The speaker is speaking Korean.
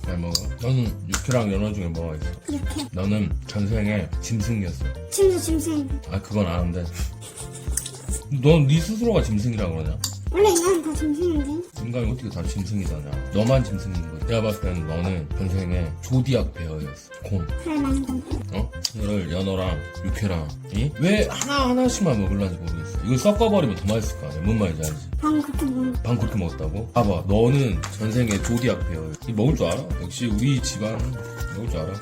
잘 먹어. 너는 육회랑 연어 중에 뭐가 있어? 이렇게. 너는 전생에 짐승이었어. 짐승. 아 그건 아는데. 넌 네 스스로가 짐승이라 그러냐? 원래 인간은 다 짐승인데. 인간이 어떻게 다 짐승이잖아. 너만 짐승인 거야. 내가 봤을 때는 너는 전생에 조디악 베어였어. 곰. 그래, 맞아. 어? 이거를 연어랑 육회랑 왜 하나하나씩만 먹으려는지 모르겠어. 이걸 섞어버리면 더 맛있을 거 아니야. 뭔 말인지 알지? 방금 그렇게 먹는 방 그렇게 먹었다고? 봐봐, 너는 전생에 조디악 베어. 이 먹을 줄 알아? 역시 우리 집안 먹을 줄 알아.